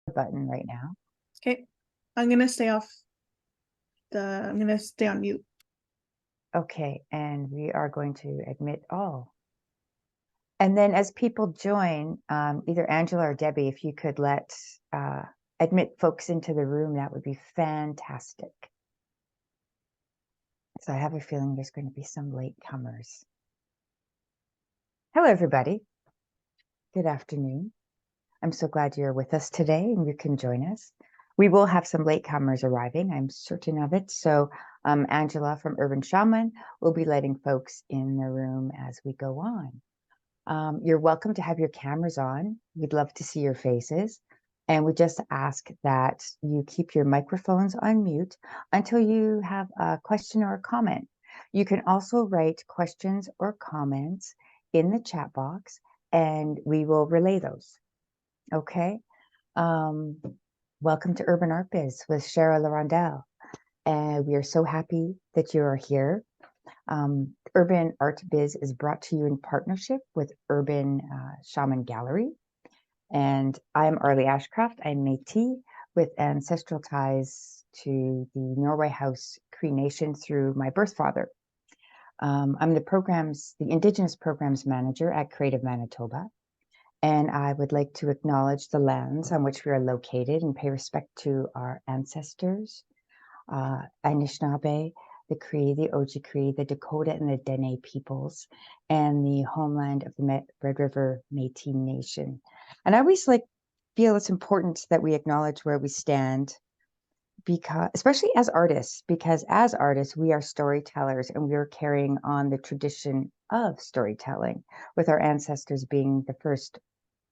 button right now. Okay, I'm gonna stay on mute. Okay, and we are going to admit all. And then as people join, either Angela or Debbie, if you could admit folks into the room, that would be fantastic. So I have a feeling there's going to be some latecomers. Hello, everybody. Good afternoon. I'm so glad you're with us today and you can join us. We will have some latecomers arriving, I'm certain of it. So Angela from Urban Shaman will be letting folks in the room as we go on. You're welcome to have your cameras on. We'd love to see your faces. And we just ask that you keep your microphones on mute until you have a question or a comment. You can also write questions or comments in the chat box and we will relay those. Okay. Welcome to Urban Art Biz with Cheryl L'Hirondelle. And we are so happy that you are here. Urban Art Biz is brought to you in partnership with Urban Shaman Gallery. And I'm Arlie Ashcroft. I'm Métis with ancestral ties to the Norway House Cree Nation through my birth father. I'm the Indigenous Programs Manager at Creative Manitoba. And I would like to acknowledge the lands on which we are located and pay respect to our ancestors, Anishinaabe, the Cree, the Oji-Cree, the Dakota, and the Dene peoples, and the homeland of the Red River Métis Nation. And I always feel it's important that we acknowledge where we stand, because, especially as artists, we are storytellers and we are carrying on the tradition of storytelling, with our ancestors being the first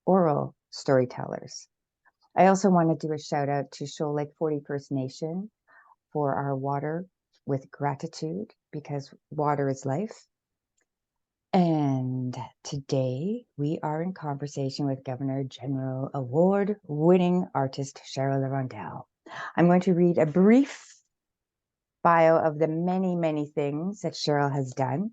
oral storytellers. I also want to do a shout out to Shoal Lake 40 First Nation for our water with gratitude, because water is life. And today we are in conversation with Governor General award-winning artist Cheryl L'Hirondelle. I'm going to read a brief bio of the many, many things that Cheryl has done.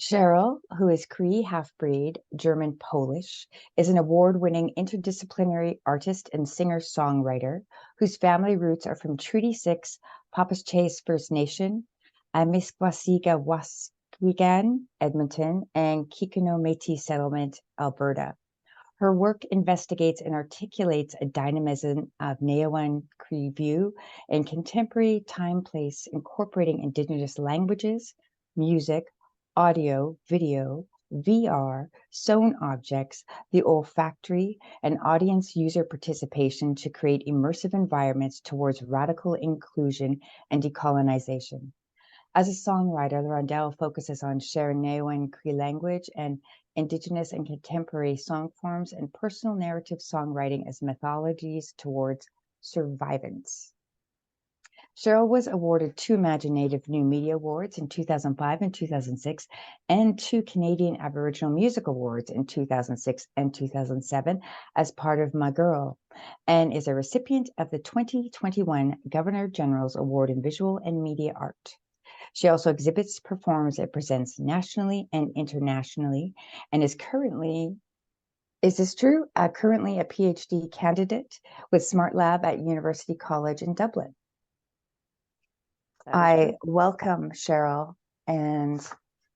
Cheryl, who is Cree half-breed, German Polish, is an award-winning interdisciplinary artist and singer-songwriter whose family roots are from Treaty 6 Papaschase First Nation, Amiskwasiga Waskigan, Edmonton, and Kikino Métis Settlement, Alberta. Her work investigates and articulates a dynamism of Neowan Cree view in contemporary time-place, incorporating Indigenous languages, music, audio, video, VR, sewn objects, the olfactory, and audience user participation to create immersive environments towards radical inclusion and decolonization. As a songwriter, L'Hirondelle focuses on sharing Neowan Cree language and Indigenous and contemporary song forms and personal narrative songwriting as methodologies towards survivance. Cheryl was awarded 2 Imaginative New Media Awards in 2005 and 2006, and 2 Canadian Aboriginal Music Awards in 2006 and 2007 as part of My Girl, and is a recipient of the 2021 Governor General's Award in Visual and Media Art. She also exhibits, performs, and presents nationally and internationally, and is currently, is this true? Currently a PhD candidate with Smart Lab at University College in Dublin. I welcome Cheryl, and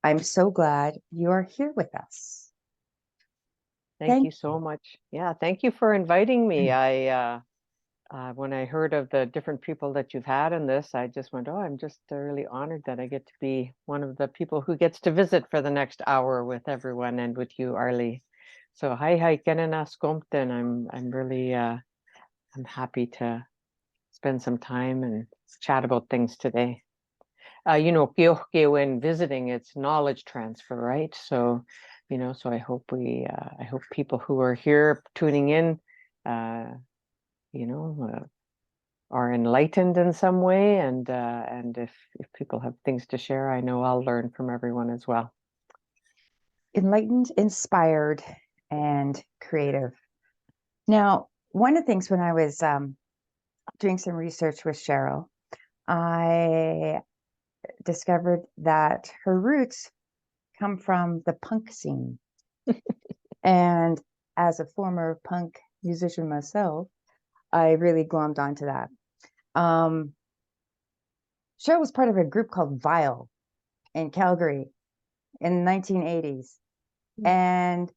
I'm so glad you are here with us. Thank you so much. Yeah, thank you for inviting me. When I heard of the different people that you've had in this, I just went, oh, I'm just really honored that I get to be one of the people who gets to visit for the next hour with everyone and with you, Arlie. So hi, Kenana Skomten. I'm really I'm happy to spend some time and chat about things today. When visiting, it's knowledge transfer, right? So, so I hope people who are here tuning in, are enlightened in some way, and if people have things to share, I know I'll learn from everyone as well. Enlightened, inspired, and creative. Now, one of the things when I was doing some research with Cheryl, I discovered that her roots come from the punk scene. And as a former punk musician myself, I really glommed onto that. Cheryl was part of a group called Vile in Calgary in the 1980s. And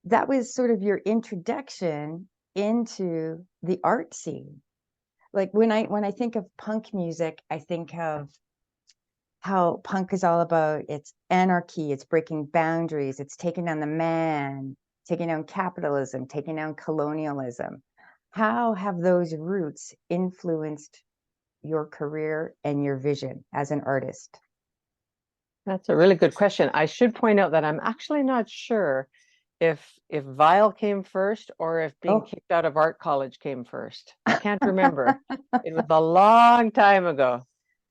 that was sort of your introduction into the art scene. Like when I think of punk music, I think of how punk is all about it's anarchy, it's breaking boundaries, it's taking down the man, taking down capitalism, taking down colonialism. How have those roots influenced your career and your vision as an artist? That's a really good question. I should point out that I'm actually not sure if Vile came first or if being kicked out of art college came first. I can't remember. It was a long time ago.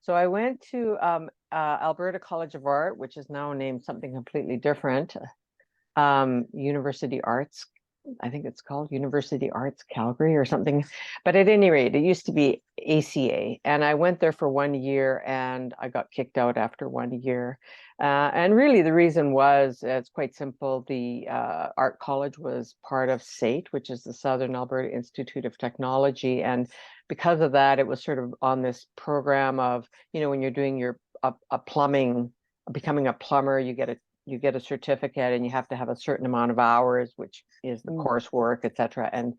So I went to Alberta College of Art, which is now named something completely different. University Arts, I think it's called University Arts Calgary or something. But at any rate, it used to be ACA. And I went there for 1 year and I got kicked out after 1 year. And really the reason was, it's quite simple. The art college was part of SAIT, which is the Southern Alberta Institute of Technology. And because of that, it was sort of on this program of, when you're doing your plumbing, becoming a plumber, you get a certificate and you have to have a certain amount of hours, which is the coursework, etc. And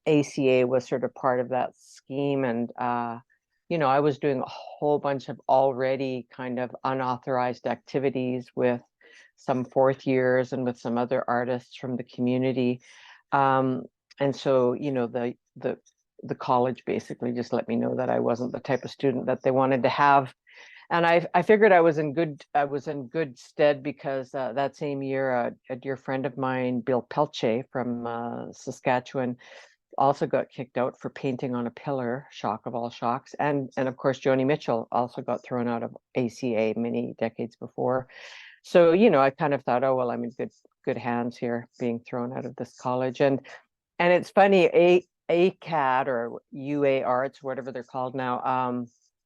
ACA was sort of part of that scheme. And, I was doing a whole bunch of already kind of unauthorized activities with some fourth years and with some other artists from the community. And so, the college basically just let me know that I wasn't the type of student that they wanted to have. And I figured I was in good stead because that same year, a dear friend of mine, Bill Pelche from Saskatchewan, also got kicked out for painting on a pillar, shock of all shocks. And of course, Joni Mitchell also got thrown out of ACA many decades before. So, I kind of thought, oh, well, I'm in good hands here being thrown out of this college. And it's funny, ACAD or UA Arts, whatever they're called now,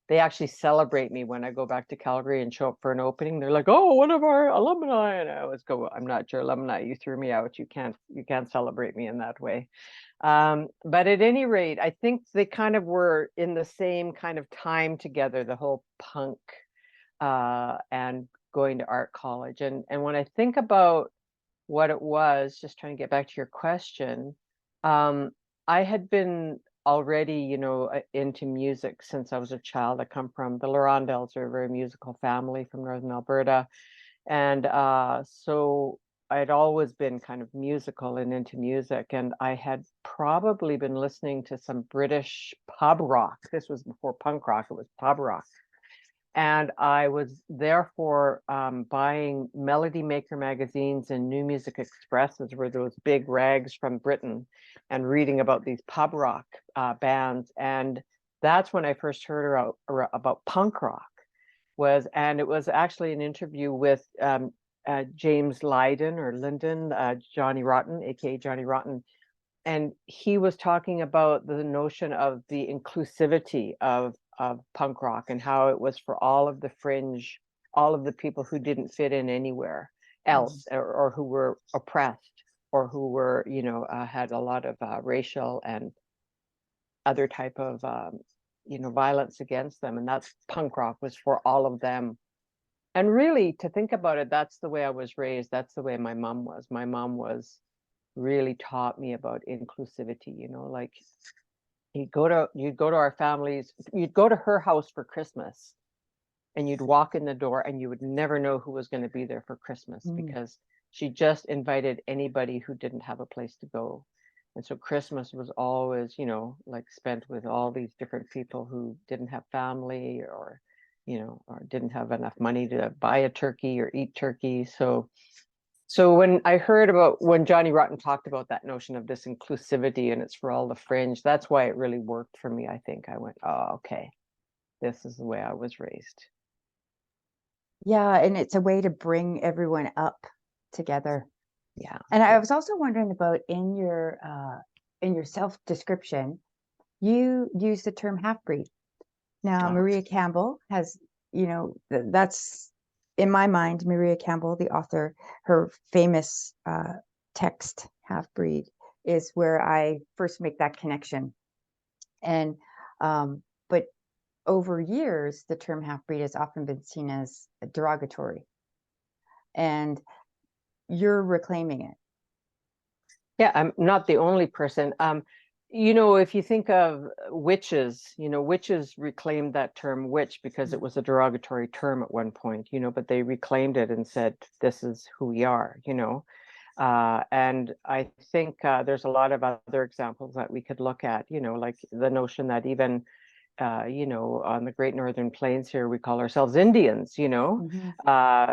they actually celebrate me when I go back to Calgary and show up for an opening. They're like, oh, one of our alumni. And I always go, I'm not your alumni. You threw me out. You can't celebrate me in that way. But at any rate, I think they kind of were in the same kind of time together, the whole punk and going to art college. And when I think about what it was, just trying to get back to your question, I had been already, into music since I was a child. I come from the L'Hirondelles, are a very musical family from Northern Alberta. And so I'd always been kind of musical and into music. And I had probably been listening to some British pub rock. This was before punk rock, it was pub rock. And I was therefore buying Melody Maker magazines and New Music Expresses, were those big rags from Britain, and reading about these pub rock bands. And that's when I first heard about punk rock. And it was actually an interview with James Linden, Johnny Rotten, aka Johnny Rotten. And he was talking about the notion of the inclusivity of punk rock and how it was for all of the fringe, all of the people who didn't fit in anywhere else, or who were oppressed, or who were, had a lot of racial and other type of, violence against them. And that's punk rock was for all of them. And really, to think about it, that's the way I was raised. That's the way my mom was. My mom really taught me about inclusivity, like you'd go to our families, you'd go to her house for Christmas and you'd walk in the door and you would never know who was going to be there for Christmas because she just invited anybody who didn't have a place to go. And so Christmas was always, like spent with all these different people who didn't have family or didn't have enough money to buy a turkey or eat turkey. So when I heard about when Johnny Rotten talked about that notion of this inclusivity and it's for all the fringe, that's why it really worked for me. I think I went, oh, okay, this is the way I was raised. Yeah, and it's a way to bring everyone up together. Yeah. And I was also wondering about in your self-description, you use the term half-breed. Now, Maria Campbell has, that's in my mind, Maria Campbell, the author, her famous text, Half-Breed, is where I first make that connection. And but over years, the term half-breed has often been seen as derogatory, and you're reclaiming it. Yeah, I'm not the only person. You know, if you think of witches, you know, witches reclaimed that term witch because it was a derogatory term at one point, you know, but they reclaimed it and said, this is who we are, you know. And I think there's a lot of other examples that we could look at, you know, like the notion that even you know, on the Great Northern Plains here, we call ourselves Indians, you know,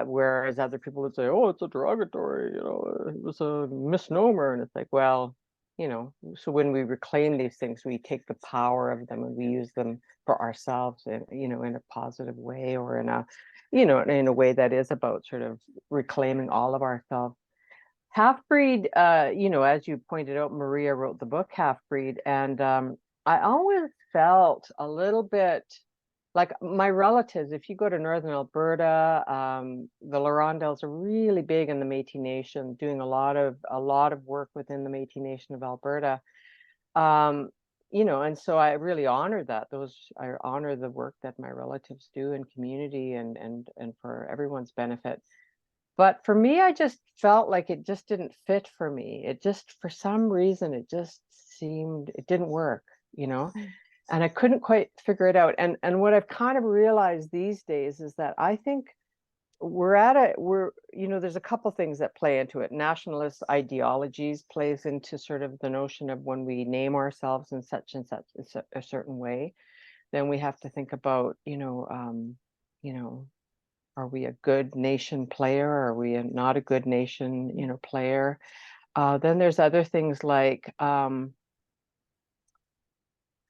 whereas other people would say, oh, it's a derogatory, you know, it was a misnomer. And it's like, well, you know, so when we reclaim these things, we take the power of them and we use them for ourselves, in, you know, in a positive way, or in a, you know, in a way that is about sort of reclaiming all of ourselves. Half-breed, you know, as you pointed out, Maria wrote the book Half-Breed, and I always felt a little bit like my relatives. If you go to Northern Alberta, the L'Hirondelle's are really big in the Métis Nation, doing a lot of work within the Métis Nation of Alberta. You know, and so I really honor that. I honor the work that my relatives do in community and for everyone's benefit. But for me, I just felt like it just didn't fit for me. It just, for some reason, it just seemed, it didn't work, you know, and I couldn't quite figure it out. And what I've kind of realized these days is that I think you know, there's a couple things that play into it. Nationalist ideologies plays into sort of the notion of when we name ourselves in such and such a certain way, then we have to think about, you know, are we a good nation player? Are we not a good nation, you know, player? Then there's other things like,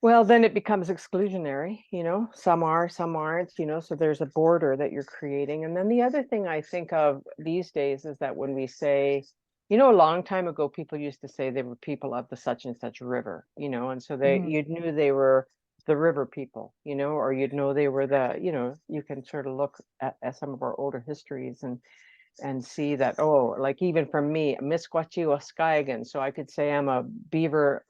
well, then it becomes exclusionary, you know, some are, some aren't, you know, so there's a border that you're creating. And then the other thing I think of these days is that when we say, you know, a long time ago, people used to say they were people of the such and such river, you know, and so you knew they were the river people, you know, or you'd know they were the, you know, you can sort of look at some of our older histories and see that, oh, like even for me, Misquachiwaskagan, so I could say I'm a Beaver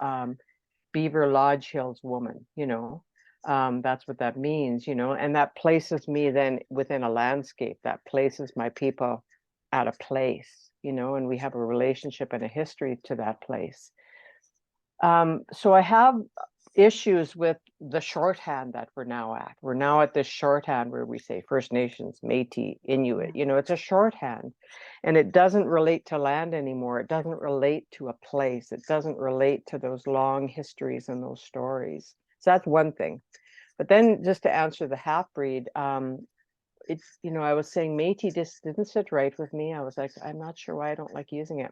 Lodge Hills woman, you know, that's what that means, you know, and that places me then within a landscape, that places my people at a place, you know, and we have a relationship and a history to that place. So I have issues with the shorthand that we're now at. We're now at this shorthand where we say First Nations, Métis, Inuit, you know, it's a shorthand, and it doesn't relate to land anymore. It doesn't relate to a place. It doesn't relate to those long histories and those stories. So that's one thing. But then just to answer the half-breed, it's, you know, I was saying Métis just didn't sit right with me. I was like, I'm not sure why I don't like using it.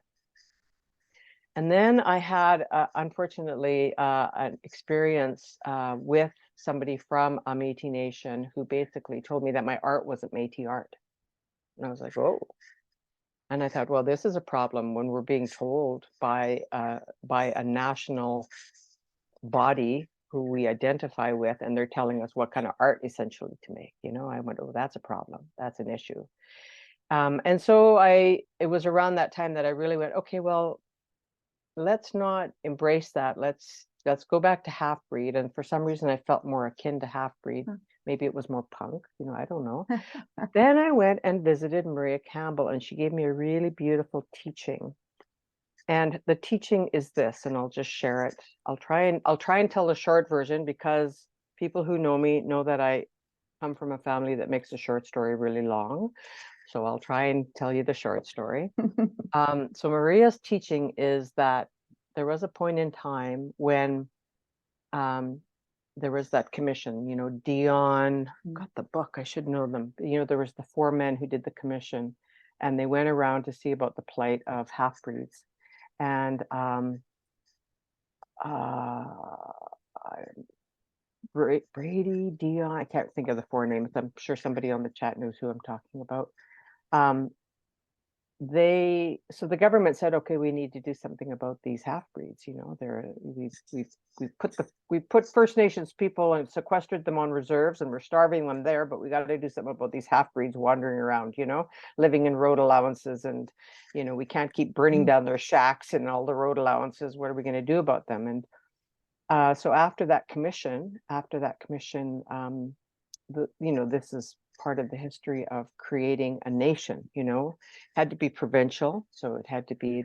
And then I had, unfortunately, an experience with somebody from a Métis Nation who basically told me that my art wasn't Métis art. And I was like, oh. And I thought, well, this is a problem when we're being told by a national body who we identify with, and they're telling us what kind of art essentially to make. You know, I went, oh, that's a problem. That's an issue. And so it was around that time that I really went, okay, well, let's not embrace that. Let's go back to half-breed. And for some reason, I felt more akin to half-breed. Maybe it was more punk, you know, I don't know. Then I went and visited Maria Campbell, and she gave me a really beautiful teaching. And the teaching is this, and I'll just share it. I'll try and tell the short version, because people who know me know that I come from a family that makes a short story really long. So I'll try and tell you the short story. So Maria's teaching is that there was a point in time when there was that commission, you know, Dion got the book, I should know them. You know, there was the 4 men who did the commission, and they went around to see about the plight of half-breeds. And Brady, Dion, I can't think of the 4 names. I'm sure somebody on the chat knows who I'm talking about. so the government said, okay, we need to do something about these half-breeds. We put First Nations people and sequestered them on reserves, and we're starving them there, but we got to do something about these half-breeds wandering around, living in road allowances, and we can't keep burning down their shacks and all the road allowances. What are we going to do about them? And so after that commission, this is part of the history of creating a nation. Had to be provincial, so it had to be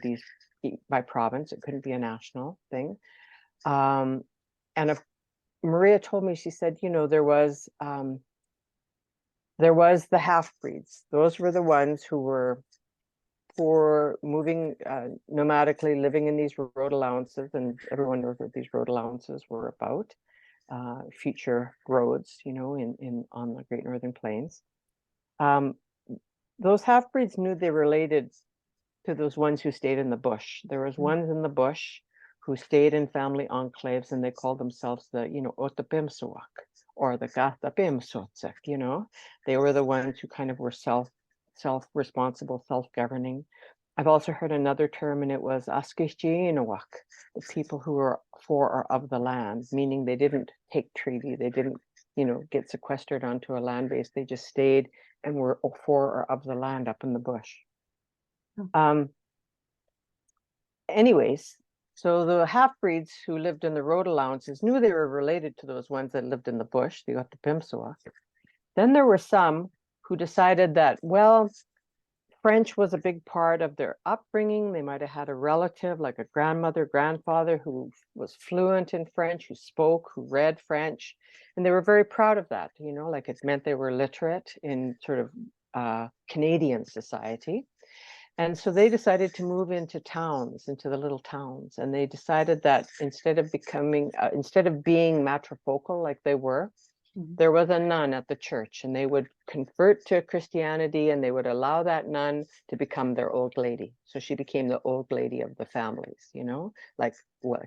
by province. It couldn't be a national thing. And Maria told me, she said, there was the half-breeds. Those were the ones who were for moving nomadically, living in these road allowances, and everyone knows what these road allowances were about. Future roads, on the Great Northern Plains. Those half-breeds knew they related to those ones who stayed in the bush. There was ones in the bush who stayed in family enclaves, and they called themselves the, Otapimsuak, or the Gatapimsutsik, They were the ones who kind of were self-responsible, self-governing. I've also heard another term, and it was Askishjiinawak, the people who were for or of the land, meaning they didn't take treaty, they didn't, get sequestered onto a land base. They just stayed and were for or of the land up in the bush. Anyways, so the half-breeds who lived in the road allowances knew they were related to those ones that lived in the bush, the Otapimsuak. Then there were some who decided that, well, French was a big part of their upbringing. They might have had a relative, like a grandmother, grandfather, who was fluent in French, who spoke, who read French. And they were very proud of that, like it meant they were literate in sort of Canadian society. And so they decided to move into towns, into the little towns. And they decided that instead of being matrifocal like they were, there was a nun at the church, and they would convert to Christianity, and they would allow that nun to become their old lady. So she became the old lady of the families, like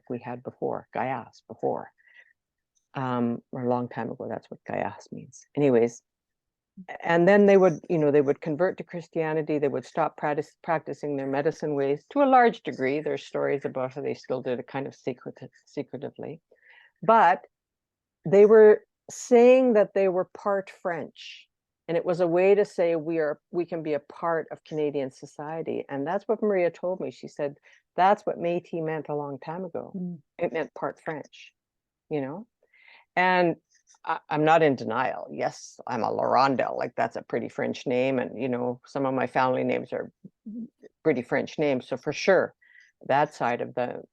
we had before, Gayas before. Or a long time ago, that's what Gayas means. Anyways, and then they would convert to Christianity. They would stop practicing their medicine ways to a large degree. There's stories about how they still did it kind of secretively, but they were saying that they were part French, and it was a way to say we can be a part of Canadian society. And that's what Maria told me. She said that's what Métis meant a long time ago. It meant part French, and I'm not in denial. Yes, I'm a L'Hirondelle, like that's a pretty French name, and some of my family names are pretty French names, so for sure that side of the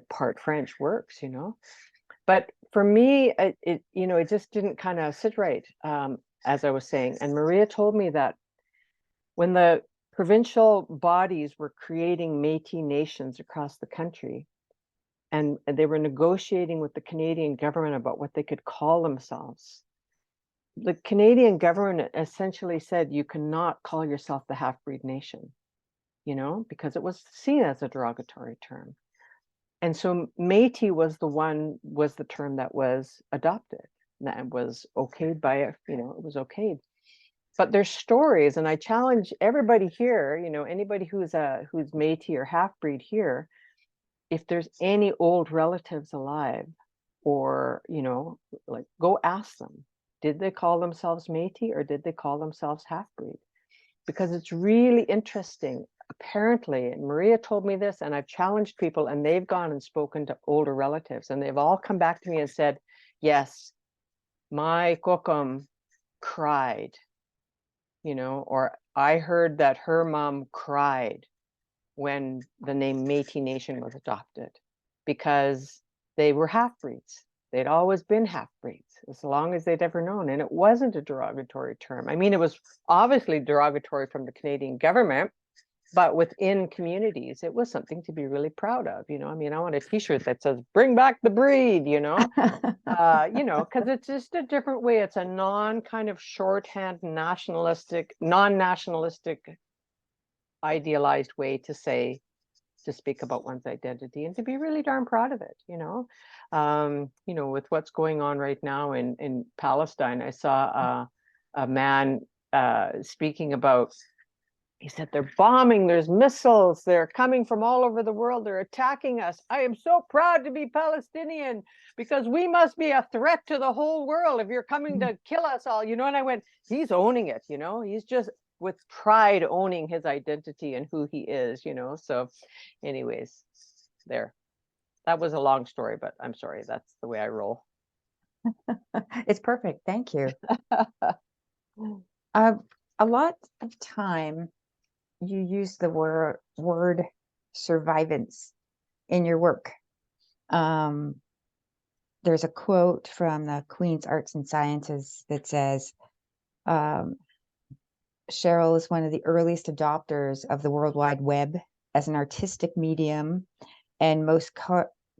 part French works. But for me, it just didn't kind of sit right, as I was saying. And Maria told me that when the provincial bodies were creating Métis nations across the country, and they were negotiating with the Canadian government about what they could call themselves, the Canadian government essentially said, you cannot call yourself the half-breed nation, because it was seen as a derogatory term. And so Métis was the term that was adopted, that was okayed by it, it was okayed. But there's stories, and I challenge everybody here, anybody who's Métis or half-breed here, if there's any old relatives alive, or like, go ask them, did they call themselves Métis or did they call themselves half-breed? Because it's really interesting. Apparently, and Maria told me this, and I've challenged people, and they've gone and spoken to older relatives, and they've all come back to me and said, yes, my kokum cried, or I heard that her mom cried when the name Métis Nation was adopted, because they were half-breeds. They'd always been half-breeds as long as they'd ever known. And it wasn't a derogatory term. I mean, it was obviously derogatory from the Canadian government, but within communities, it was something to be really proud of. I mean, I want a t-shirt that says, bring back the breed, because it's just a different way. It's a kind of shorthand non-nationalistic, idealized way to speak about one's identity, and to be really darn proud of it. With what's going on right now in Palestine, I saw a man speaking about, he said, they're bombing, there's missiles, they're coming from all over the world, they're attacking us. I am so proud to be Palestinian because we must be a threat to the whole world if you're coming to kill us all, you know. And I went, he's owning it, you know, he's just with pride owning his identity and who he is, you know. So anyways, there. That was a long story, but I'm sorry, that's the way I roll. It's perfect. Thank you. A lot of time you use the word survivance in your work. There's a quote from the Queen's Arts and Sciences that says, Cheryl is one of the earliest adopters of the World Wide Web as an artistic medium and most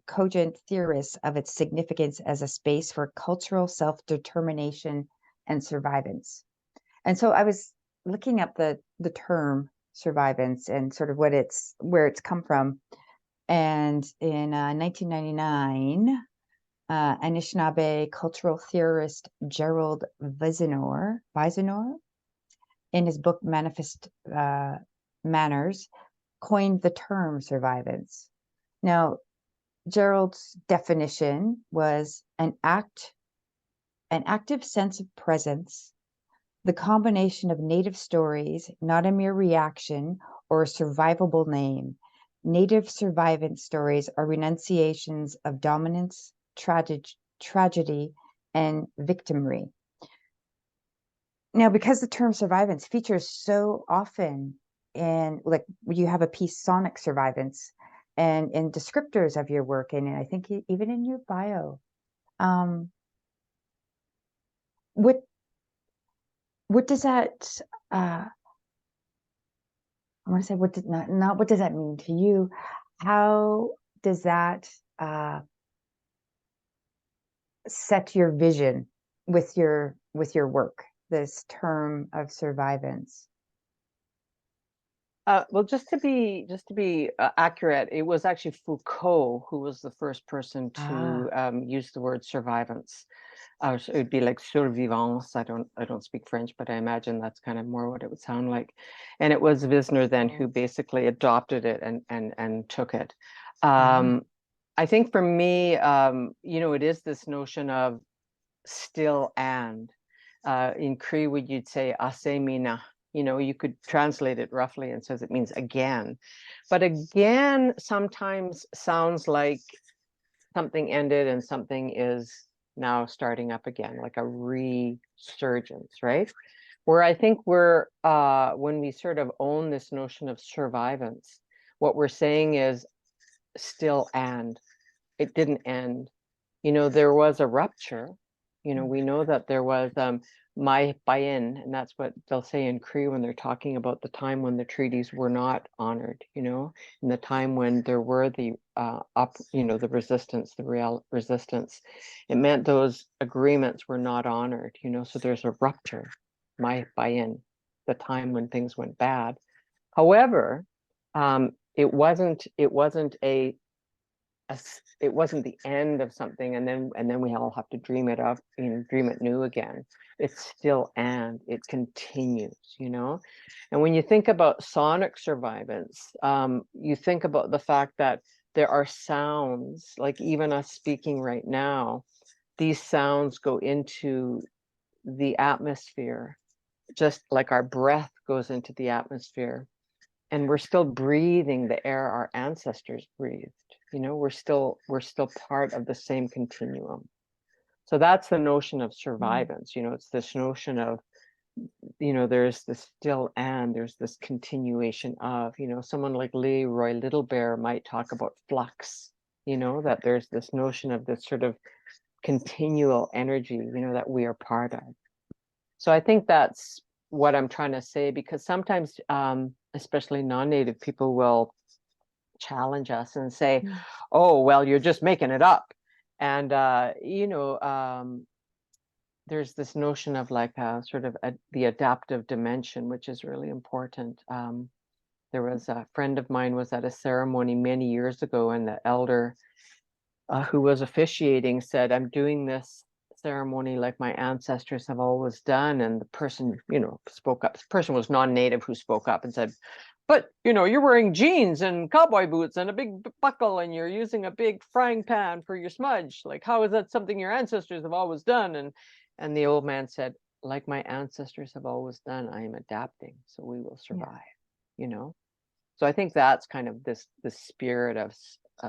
cogent theorists of its significance as a space for cultural self-determination and survivance. And so I was looking up the term survivance and sort of where it's come from. And in 1999, Anishinaabe cultural theorist Gerald Visenor, in his book Manifest Manners, coined the term survivance. Now, Gerald's definition was an active sense of presence, the combination of native stories, not a mere reaction or a survivable name. Native survivance stories are renunciations of dominance, tragedy, and victimry. Now, because the term survivance features so often in, like, you have a piece, sonic survivance, and in descriptors of your work, and I think even in your bio, what does that, I want to say, not what does that mean to you? How does that set your vision with your work, this term of survivance? Well, just to be accurate, it was actually Foucault who was the first person to use the word survivance. It would be like survivance. I don't speak French, but I imagine that's kind of more what it would sound like. And it was Wisner then who basically adopted it and took it. I think for me, you know, it is this notion of still and. In Cree, you'd say asemina. You know, you could translate it roughly and says it means again. But again sometimes sounds like something ended and something is now starting up again, like a resurgence, right? Where I think we're, when we sort of own this notion of survivance, what we're saying is still and. It didn't end. You know, there was a rupture. You know, we know that there was my buy-in, and that's what they'll say in Cree when they're talking about the time when the treaties were not honored, you know, and the time when there were the the resistance, the real resistance. It meant those agreements were not honored, you know, so there's a rupture, my buy-in, the time when things went bad. However, it wasn't it wasn't the end of something and then we all have to dream it up, you know, dream it new again. It's still and it continues, you know. And when you think about sonic survivance, you think about the fact that there are sounds, like even us speaking right now, these sounds go into the atmosphere, just like our breath goes into the atmosphere. And we're still breathing the air our ancestors breathed. You know, we're still part of the same continuum. So that's the notion of survivance. You know, it's this notion of, you know, there's this still and there's this continuation of, you know, someone like Leroy Little Bear might talk about flux, you know, that there's this notion of this sort of continual energy, you know, that we are part of. So I think that's what I'm trying to say, because sometimes, especially non-native people will challenge us and say, oh, well, you're just making it up. And, you know, there's this notion of like sort of the adaptive dimension, which is really important. There was a friend of mine was at a ceremony many years ago, and the elder who was officiating said, I'm doing this ceremony like my ancestors have always done. And the person, spoke up. The person was non-native who spoke up and said, but, you're wearing jeans and cowboy boots and a big buckle, and you're using a big frying pan for your smudge. Like, how is that something your ancestors have always done? And the old man said, like my ancestors have always done, I am adapting, so we will survive, So I think that's kind of the spirit of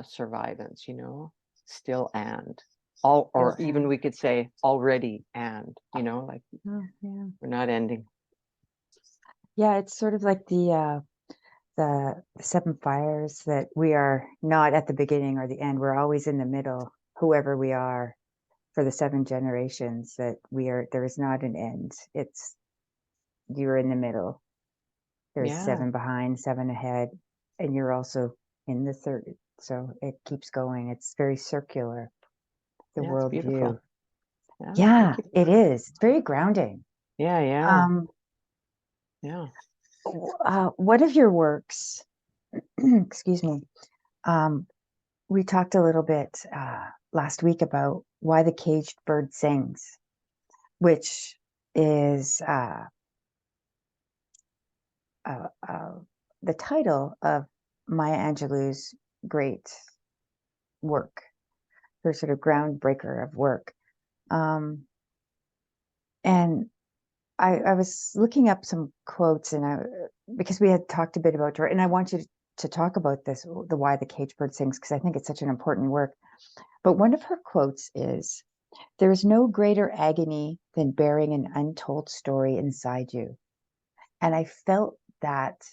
survivance, still and all, or even we could say already and, like we're not ending. Yeah, it's sort of like the seven fires, that we are not at the beginning or the end. We're always in the middle, whoever we are, for the 7 generations, that there is not an end. It's, you're in the middle. There's 7 behind, 7 ahead, and you're also in the third. So it keeps going. It's very circular, the worldview. Yeah, it is. It's very grounding. Yeah. One of your works, excuse me, we talked a little bit last week about Why the Caged Bird Sings, which is the title of Maya Angelou's great work, her sort of groundbreaker of work. And I was looking up some quotes, and because we had talked a bit about her, and I want you to talk about this, the Why the Caged Bird Sings, because I think it's such an important work. But one of her quotes is, "There is no greater agony than bearing an untold story inside you." And I felt that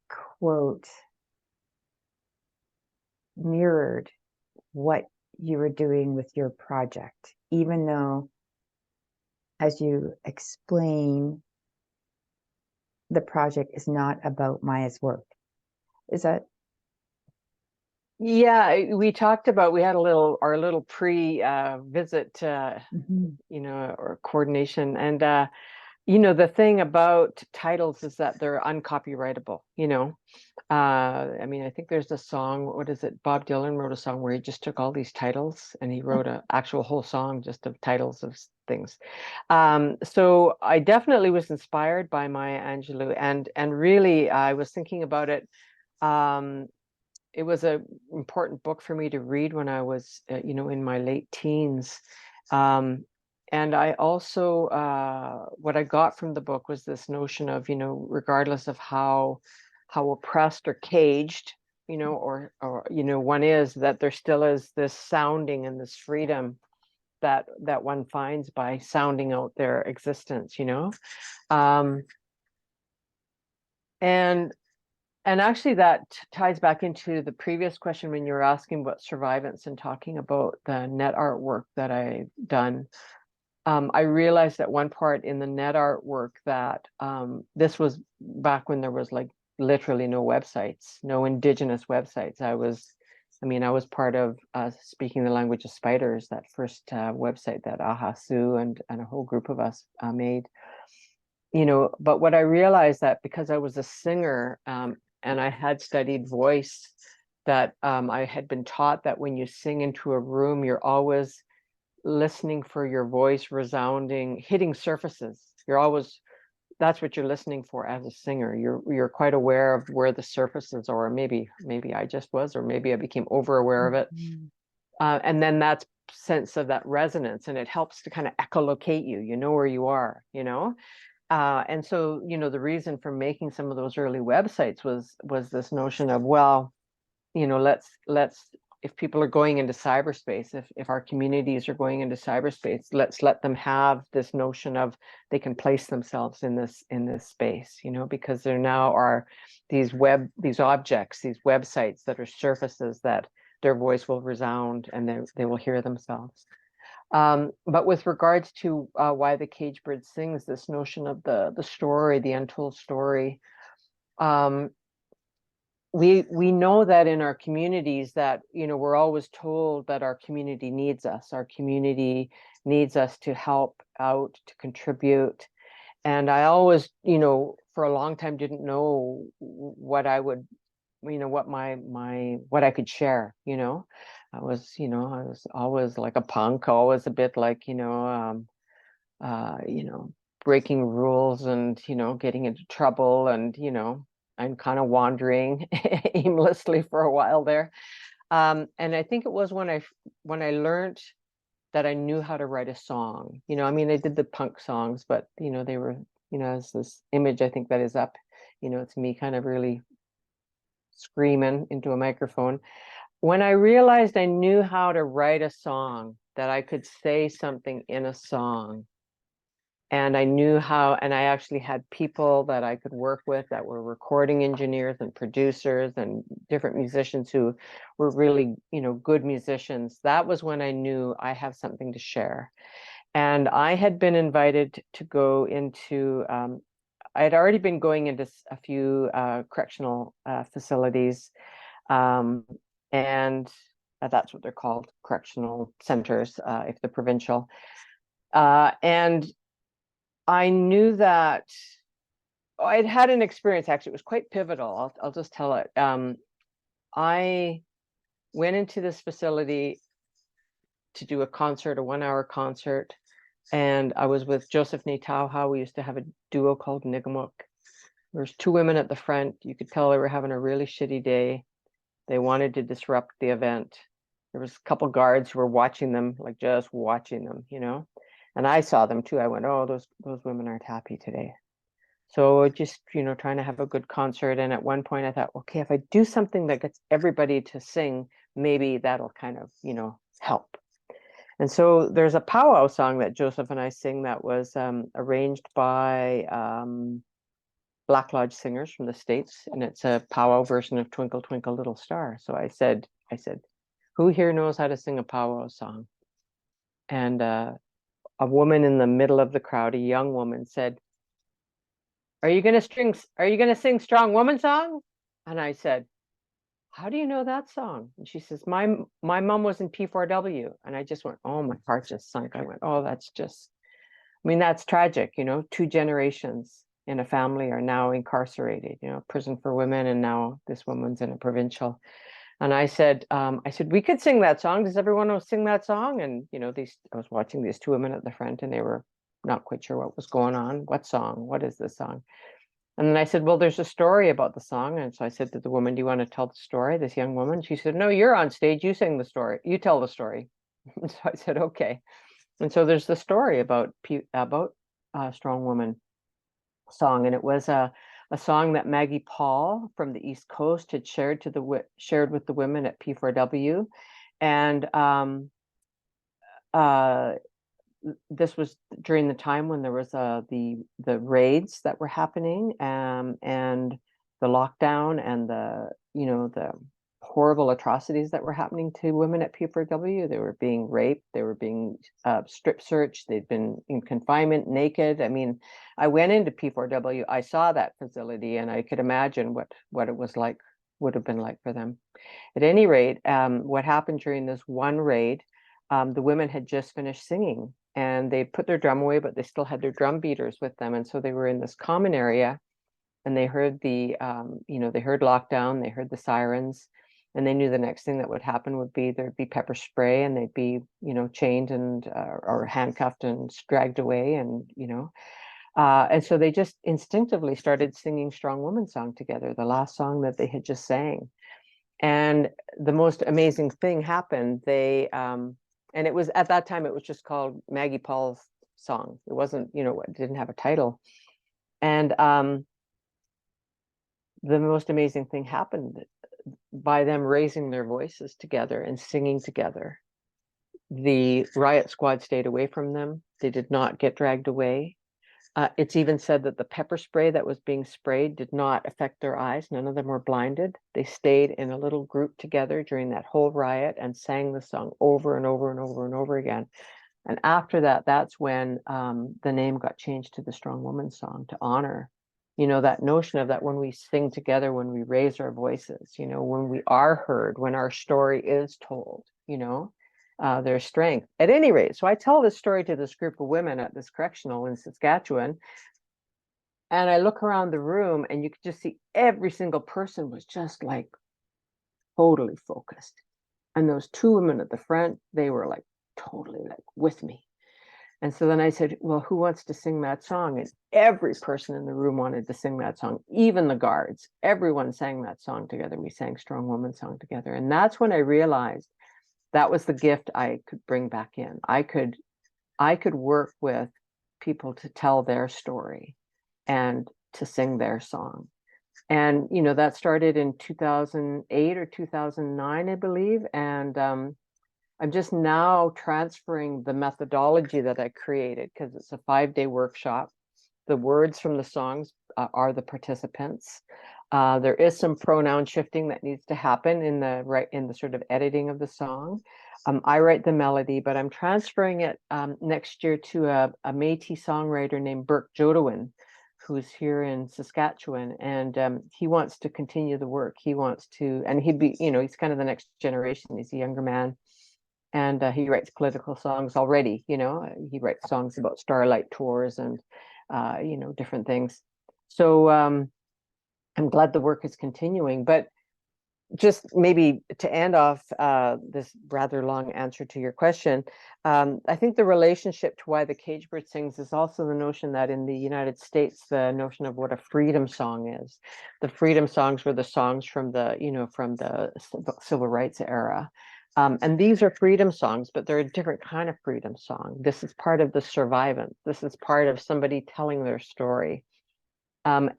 quote mirrored what you were doing with your project, even though, as you explain, the project is not about Maya's work. Is that? Yeah, we talked about, we had our little pre-visit, or coordination. And, the thing about titles is that they're uncopyrightable, I mean, I think there's a song, what is it? Bob Dylan wrote a song where he just took all these titles and he wrote an actual whole song just of titles of things. So I definitely was inspired by Maya Angelou, and really I was thinking about it. It was an important book for me to read when I was, in my late teens. And I also, what I got from the book was this notion of, regardless of how oppressed or caged, or one is, that there still is this sounding and this freedom that one finds by sounding out their existence, and actually that ties back into the previous question when you were asking about survivance and talking about the net artwork that I've done. I realized at one part in the net artwork that this was back when there was like literally no websites, no Indigenous websites. I was part of Speaking the Language of Spiders, that first website that Aha Sue and a whole group of us made. But what I realized, that because I was a singer and I had studied voice, that I had been taught that when you sing into a room, you're always listening for your voice resounding, hitting surfaces. That's what you're listening for as a singer. You're quite aware of where the surfaces are. Maybe I just was, or maybe I became over aware of it. And then that sense of that resonance, and it helps to kind of echolocate you. You know where you are, and so, the reason for making some of those early websites was this notion of, well, let's if people are going into cyberspace, if our communities are going into cyberspace, let's let them have this notion of they can place themselves in this space, because there now are these objects, these websites that are surfaces that their voice will resound and they will hear themselves. But with regards to Why the Caged Bird Sings, this notion of the story, the untold story, we know that in our communities that, we're always told that our community needs us. Our community needs us to help out, to contribute. And I always, for a long time didn't know what I would, what I could share, I was always like a punk, always a bit like, breaking rules and, getting into trouble and, I'm kind of wandering aimlessly for a while there. And I think it was when I learned that I knew how to write a song. I mean, I did the punk songs, but, they were, as this image, I think that is up, it's me kind of really screaming into a microphone. When I realized I knew how to write a song, that I could say something in a song, and I knew how, and I actually had people that I could work with that were recording engineers and producers and different musicians who were really, good musicians. That was when I knew I have something to share. And I had been invited to go into, I had already been going into a few correctional facilities, and that's what they're called, correctional centers, if they're provincial. And I knew that I'd had an experience, actually, it was quite pivotal. I'll just tell it. I went into this facility to do a concert, a 1-hour concert, and I was with Joseph Nitauha. We used to have a duo called Nigamuk. There was 2 women at the front. You could tell they were having a really shitty day. They wanted to disrupt the event. There was a couple guards who were watching them, like just watching them, and I saw them too. I went, oh, those women aren't happy today. So just, trying to have a good concert. And at one point I thought, okay, if I do something that gets everybody to sing, maybe that'll kind of, help. And so there's a powwow song that Joseph and I sing that was arranged by Black Lodge singers from the States. And it's a powwow version of Twinkle, Twinkle, Little Star. So I said, who here knows how to sing a powwow song? And a woman in the middle of the crowd, a young woman, said, are you going to sing Strong Woman Song? And I said, how do you know that song? And she says, my mom was in P4W. And I just went, oh, my heart just sunk. I went, oh, that's tragic. 2 generations in a family are now incarcerated, prison for women. And now this woman's in a provincial. And I said, we could sing that song. Does everyone know sing that song? And, I was watching these 2 women at the front and they were not quite sure what was going on. What song? What is this song? And then I said, well, there's a story about the song. And so I said to the woman, do you want to tell the story? This young woman, she said, no, you're on stage. You sing the story. You tell the story. And so I said, okay. And so there's the story about Strong Woman song. And it was a song that Maggie Paul from the East Coast had shared with the women at P4W. And this was during the time when there was the raids that were happening, and the lockdown and the horrible atrocities that were happening to women at P4W. They were being raped, they were being strip searched, they'd been in confinement naked. I mean, I went into P4W, I saw that facility, and I could imagine what it would have been like for them. At any rate, what happened during this one raid, the women had just finished singing and they put their drum away, but they still had their drum beaters with them. And so they were in this common area and they heard they heard lockdown, they heard the sirens, and they knew the next thing that would happen would be there'd be pepper spray and they'd be, chained and or handcuffed and dragged away. And so they just instinctively started singing Strong Woman Song together, the last song that they had just sang. And the most amazing thing happened. And it was at that time, it was just called Maggie Paul's song. It wasn't, it didn't have a title. And the most amazing thing happened by them raising their voices together and singing together. The riot squad stayed away from them. They did not get dragged away. It's even said that the pepper spray that was being sprayed did not affect their eyes. None of them were blinded. They stayed in a little group together during that whole riot and sang the song over and over and over and over again. And after that, that's when the name got changed to the Strong Woman Song, to honor, that notion of that when we sing together, when we raise our voices, when we are heard, when our story is told, their strength. At any rate, so I tell this story to this group of women at this correctional in Saskatchewan, and I look around the room and you could just see every single person was just like totally focused. And those two women at the front, they were like totally like with me. And so then I said, well, who wants to sing that song? And every person in the room wanted to sing that song, even the guards. Everyone sang that song together. We sang Strong Woman Song together. And that's when I realized that was the gift I could bring back in. I could work with people to tell their story and to sing their song. And, you know, that started in 2008 or 2009, I believe. And I'm just now transferring the methodology that I created, because it's a 5-day workshop. The words from the songs are the participants. There is some pronoun shifting that needs to happen in the sort of editing of the song. I write the melody, but I'm transferring it next year to a Métis songwriter named Burke Jodewin, who's here in Saskatchewan, and he wants to continue the work. He wants to, and he'd be, you know, he's kind of the next generation. He's a younger man, and he writes political songs already. You know, he writes songs about starlight tours and you know, different things. So I'm glad the work is continuing. But just maybe to end off this rather long answer to your question, I think the relationship to why the cage bird sings is also the notion that in the United States, the notion of what a freedom song is. The freedom songs were the songs from the, you know, from the civil rights era. And these are freedom songs, but they're a different kind of freedom song. This is part of the survivance. This is part of somebody telling their story. And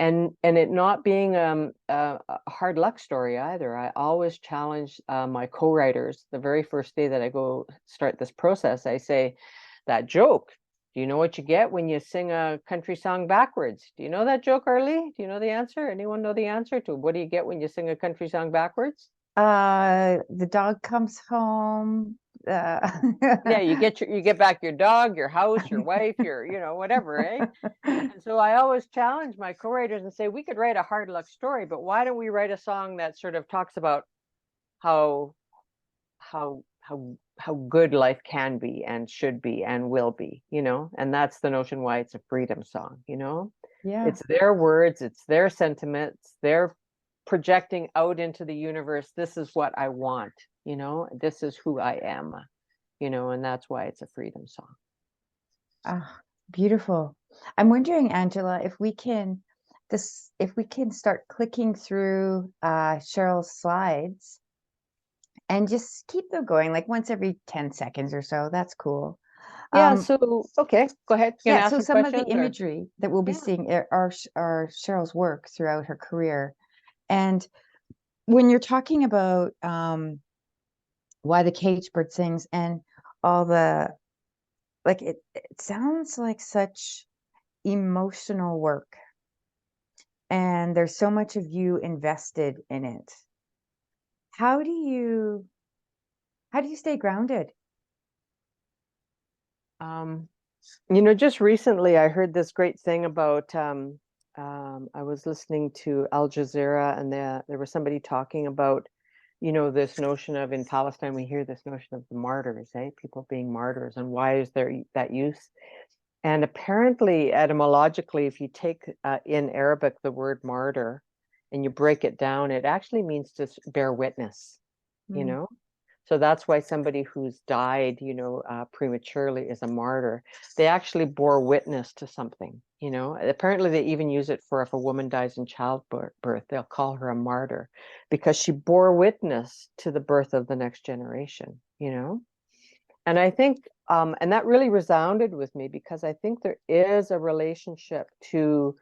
it not being a hard luck story either. I always challenge my co-writers. The very first day that I go start this process, I say, that joke, do you know what you get when you sing a country song backwards? Do you know that joke, Arlie? Do you know the answer? Anyone know the answer to what do you get when you sing a country song backwards? The dog comes home. Yeah, you get back your dog, your house, your wife, your, you know, whatever, eh? And so I always challenge my co-writers and say, we could write a hard luck story, but why don't we write a song that sort of talks about how good life can be and should be and will be, you know? And that's the notion why it's a freedom song, you know? Yeah. It's their words, it's their sentiments, they're projecting out into the universe. This is what I want, you know? This is who I am, you know? And that's why it's a freedom song. Ah, beautiful. I'm wondering, Angela, if we can start clicking through Cheryl's slides and just keep them going like once every 10 seconds or so. That's cool. Yeah, so okay, go ahead. You Yeah, ask so some of the questions, or imagery that we'll be Yeah. seeing are Cheryl's work throughout her career. And when you're talking about why the cage bird sings and all the, like, it sounds like such emotional work, and there's so much of you invested in it. How do you stay grounded? You know, just recently I heard this great thing about I was listening to Al Jazeera, and there was somebody talking about, you know, this notion of, in Palestine we hear this notion of the martyrs, eh? People being martyrs, and why is there that use? And apparently, etymologically, if you take in Arabic the word martyr and you break it down, it actually means to bear witness, you know? So that's why somebody who's died, you know, prematurely is a martyr. They actually bore witness to something, you know? Apparently, they even use it for if a woman dies in childbirth, they'll call her a martyr because she bore witness to the birth of the next generation, you know? And I think, and that really resounded with me because I think there is a relationship to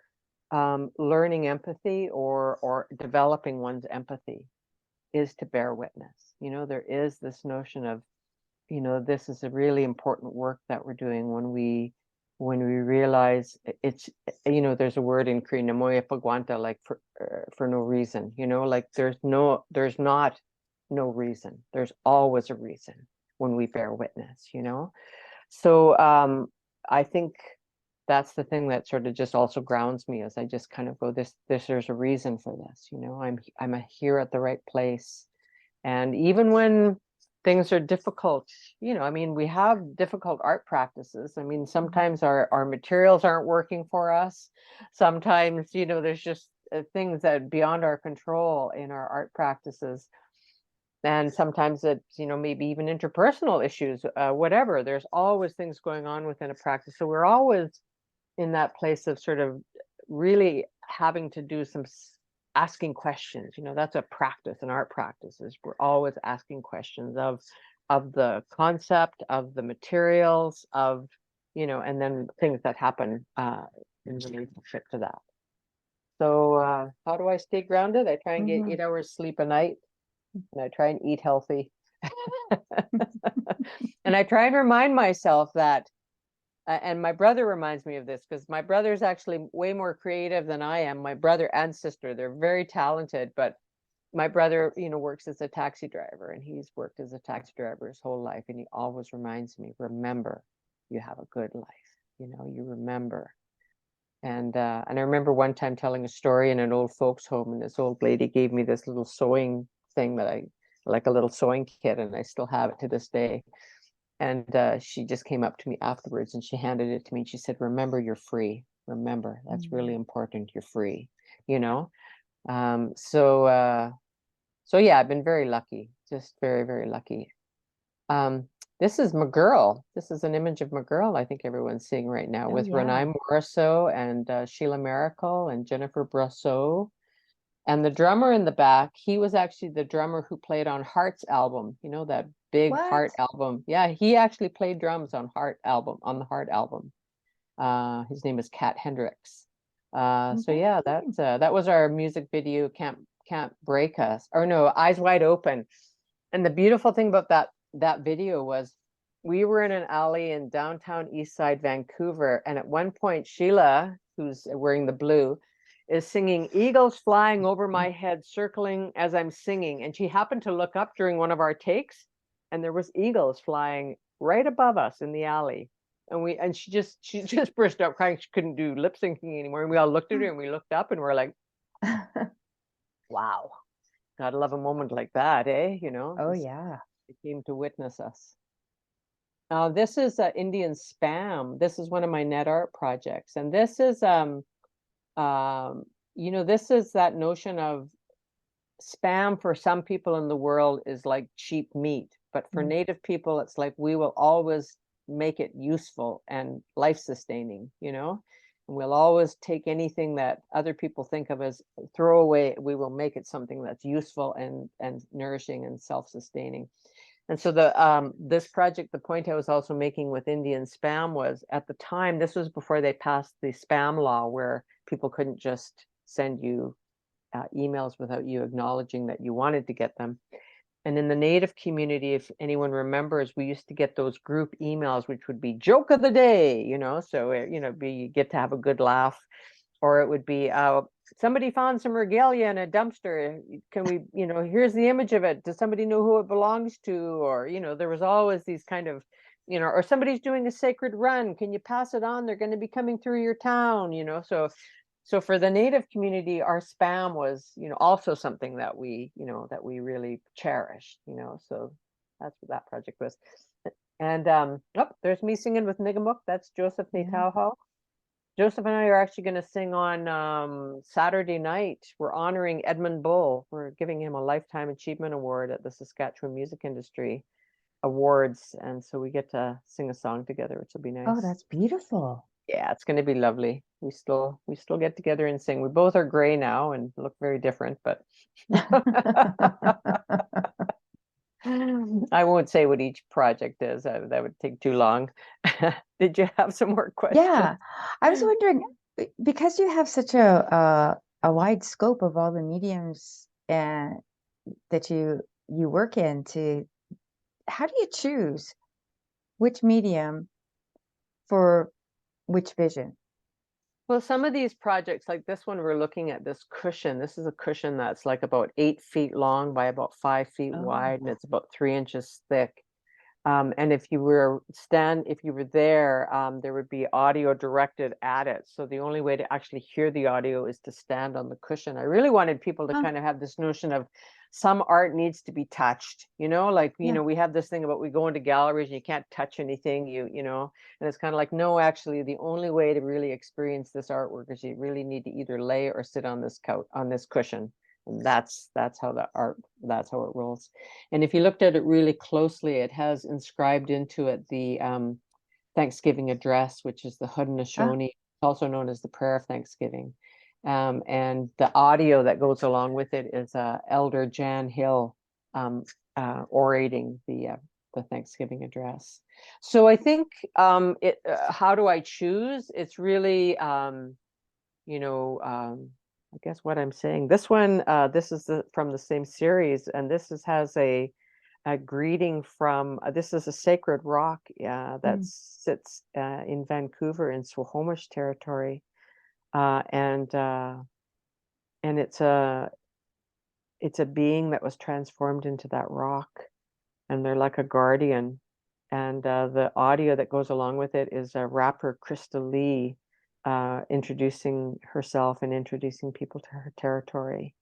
learning empathy or developing one's empathy is to bear witness. You know, there is this notion of, you know, this is a really important work that we're doing when we realize it's, you know, there's a word in Cree, namoya pagwanta, like for no reason, you know, like there's not no reason. There's always a reason when we bear witness, you know? So I think that's the thing that sort of just also grounds me as I just kind of go, there's a reason for this, you know, I'm here at the right place. And even when things are difficult, you know, I mean, we have difficult art practices. I mean, sometimes our materials aren't working for us. Sometimes, you know, there's just things that beyond our control in our art practices. And sometimes it's, maybe even interpersonal issues, whatever. There's always things going on within a practice. So we're always in that place of sort of really having to do some asking questions. That's a practice, an art practice, is we're always asking questions of the concept, of the materials, of, and then things that happen in relationship to that. So how do I stay grounded? I try and get 8 hours sleep a night, and I try and eat healthy. And I try and remind myself that, and my brother reminds me of this, because my brother's actually way more creative than I am. My brother and sister, they're very talented, but my brother, works as a taxi driver, and he's worked as a taxi driver his whole life. And he always reminds me, remember, you have a good life. You remember. And I remember one time telling a story in an old folks home, and this old lady gave me this little sewing thing that like a little sewing kit, and I still have it to this day. And she just came up to me afterwards and she handed it to me and she said, remember, you're free. Remember, that's really important. You're free, so yeah, I've been very lucky, just very, very lucky. This is my girl. This is an image of my girl, I think everyone's seeing right now, with Renai Morisseau and Sheila Miracle and Jennifer Brosseau. And the drummer in the back, he was actually the drummer who played on Heart's album, that big Heart album. Yeah, he actually played drums on the Heart album. His name is Kat Hendricks. So yeah, that was our music video, Can't Break Us, or no, Eyes Wide Open. And the beautiful thing about that video was we were in an alley in downtown Eastside Vancouver, and at one point Sheila, who's wearing the blue, is singing Eagles Flying Over My Head, circling as I'm singing. And she happened to look up during one of our takes, and there was eagles flying right above us in the alley. And she just burst out crying. She couldn't do lip syncing anymore. And we all looked at her and we looked up and we're like, wow, gotta love a moment like that, eh? Oh yeah. It came to witness us. This is Indian Spam. This is one of my net art projects. And this is this is that notion of spam for some people in the world is like cheap meat, but for Native people, it's like we will always make it useful and life-sustaining, and we'll always take anything that other people think of as throwaway. We will make it something that's useful and nourishing and self-sustaining. And so this project, the point I was also making with Indian Spam was, at the time, this was before they passed the spam law, where people couldn't just send you emails without you acknowledging that you wanted to get them. And in the Native community, if anyone remembers, we used to get those group emails, which would be joke of the day, so you get to have a good laugh, or it would be somebody found some regalia in a dumpster. Can we, here's the image of it. Does somebody know who it belongs to? Or, there was always these kind of, or somebody's doing a sacred run. Can you pass it on? They're going to be coming through your town, So for the Native community, our spam was, also something that we really cherished, so that's what that project was. And there's me singing with Nigamuk. That's Joseph Nitauho. Joseph and I are actually going to sing on Saturday night. We're honoring Edmund Bull. We're giving him a Lifetime Achievement Award at the Saskatchewan Music Industry Awards. And so we get to sing a song together, which will be nice. Oh, that's beautiful. Yeah, it's going to be lovely. We still get together and sing. We both are gray now and look very different, but I won't say what each project is. That would take too long. Did you have some more questions? Yeah, I was wondering, because you have such a wide scope of all the mediums and that you work in, how do you choose which medium for which vision? Well, some of these projects, like this one, we're looking at this cushion. This is a cushion that's like about 8 feet long by about 5 feet wide, and it's about 3 inches thick. And if you were there, there would be audio directed at it. So the only way to actually hear the audio is to stand on the cushion. I really wanted people to kind of have this notion of some art needs to be touched, like, we have this thing about we go into galleries and you can't touch anything, and it's kind of like, no, actually, the only way to really experience this artwork is you really need to either lay or sit on this couch, on this cushion, And that's how that's how it rolls. And if you looked at it really closely, it has inscribed into it the Thanksgiving address, which is the Haudenosaunee, also known as the Prayer of Thanksgiving. And the audio that goes along with it is Elder Jan Hill orating the Thanksgiving address. So I think how do I choose? It's really, I guess what I'm saying. This one, this is from the same series, and this has a greeting from, this is a sacred rock that sits in Vancouver in Swinomish territory, and it's a being that was transformed into that rock, and they're like a guardian. And the audio that goes along with it is a rapper, Krista Lee, introducing herself and introducing people to her territory.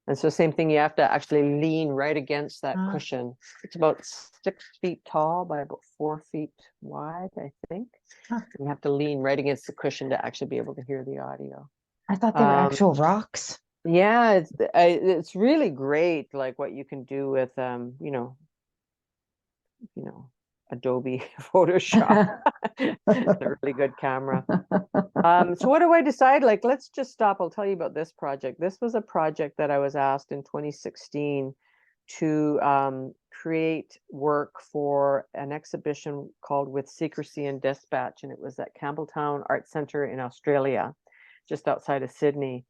And so same thing, you have to actually lean right against that cushion. It's about 6 feet tall by about 4 feet wide, I think. You have to lean right against the cushion to actually be able to hear the audio. I thought they were actual rocks. Yeah, it's really great, like what you can do with Adobe Photoshop. It's a really good camera. So what do I decide? Like, let's just stop. I'll tell you about this project. This was a project that I was asked in 2016 to create work for an exhibition called With Secrecy and Dispatch. And it was at Campbelltown Art Centre in Australia, just outside of Sydney.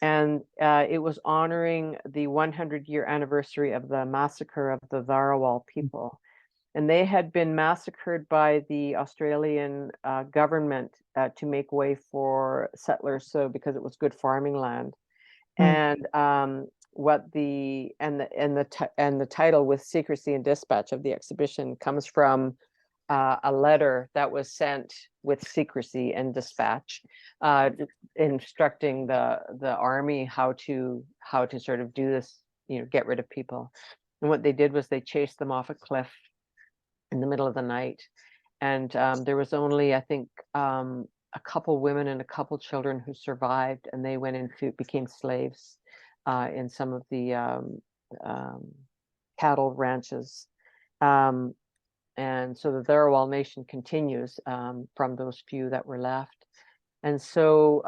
And it was honoring the 100-year anniversary of the massacre of the Dharawal people. And they had been massacred by the Australian government to make way for settlers, so because it was good farming land. And the title With Secrecy and Dispatch of the exhibition comes from a letter that was sent with secrecy and dispatch, instructing the army how to sort of do this, get rid of people. And what they did was they chased them off a cliff in the middle of the night. And there was only, I think, a couple women and a couple children who survived, and they went into, became slaves in some of the cattle ranches. And so the Dharawal Nation continues from those few that were left. And so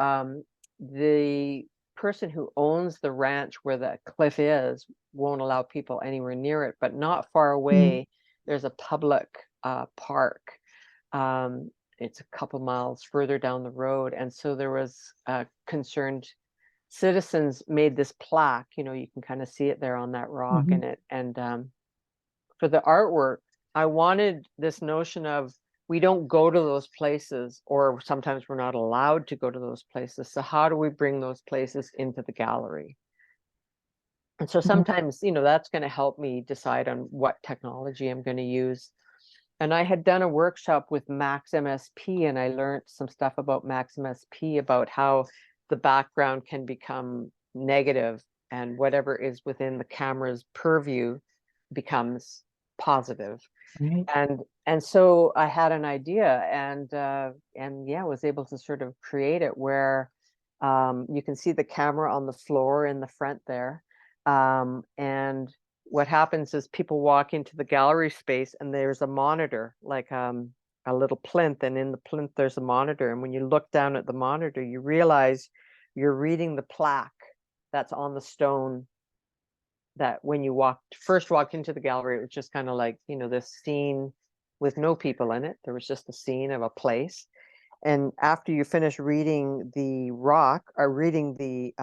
the person who owns the ranch where the cliff is won't allow people anywhere near it, but not far away, there's a public park. It's a couple miles further down the road. And so there was concerned citizens made this plaque, you can kind of see it there on that rock. And for the artwork, I wanted this notion of, we don't go to those places, or sometimes we're not allowed to go to those places. So how do we bring those places into the gallery? And so sometimes, that's going to help me decide on what technology I'm going to use. And I had done a workshop with Max MSP, and I learned some stuff about Max MSP, about how the background can become negative and whatever is within the camera's purview becomes positive. And so I had an idea, and yeah, was able to sort of create it where you can see the camera on the floor in the front there. And what happens is people walk into the gallery space, and there's a monitor, like a little plinth, and in the plinth there's a monitor. And when you look down at the monitor, you realize you're reading the plaque that's on the stone, that when you first walked into the gallery, it was just kind of like, this scene with no people in it. There was just a scene of a place. And after you finish reading the rock, or reading the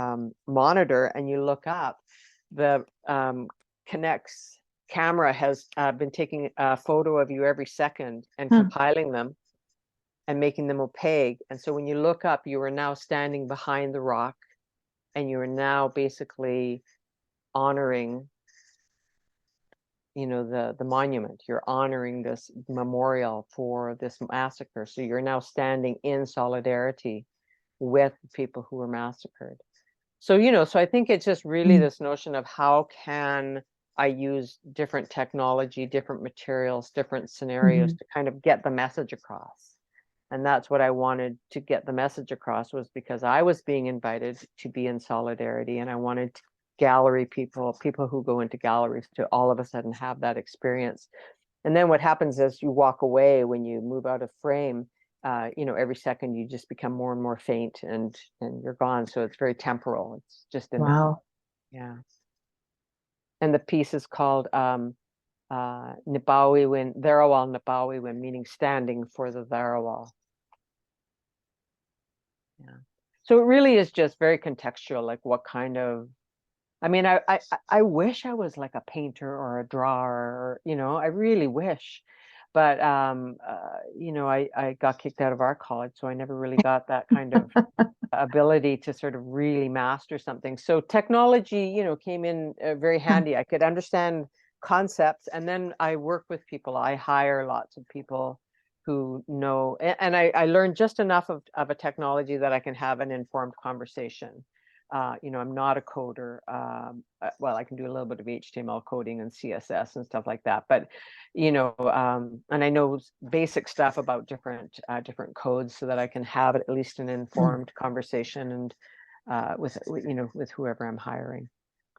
monitor, and you look up, the Connect's camera has been taking a photo of you every second and compiling them and making them opaque. And so when you look up, you are now standing behind the rock, and you are now basically honoring, the monument. You're honoring this memorial for this massacre. So you're now standing in solidarity with the people who were massacred. So, so I think it's just really this notion of, how can I use different technology, different materials, different scenarios to kind of get the message across. And that's what I wanted to get the message across, was because I was being invited to be in solidarity, and I wanted gallery people who go into galleries, to all of a sudden have that experience. And then what happens as you walk away, when you move out of frame, every second you just become more and more faint, and you're gone. So it's very temporal. It's just in Wow. yeah. And the piece is called Nibawi Dharawal Nibawi, meaning standing for the Dharawal. Yeah. So it really is just very contextual, like what kind of, I mean, I wish I was like a painter or a drawer, I really wish. But I got kicked out of art college, so I never really got that kind of ability to sort of really master something. So technology, came in very handy. I could understand concepts, and then I work with people. I hire lots of people who know, and I learned just enough of a technology that I can have an informed conversation. I'm not a coder. Well, I can do a little bit of HTML coding and CSS and stuff like that, but and I know basic stuff about different codes, so that I can have at least an informed conversation and with whoever I'm hiring.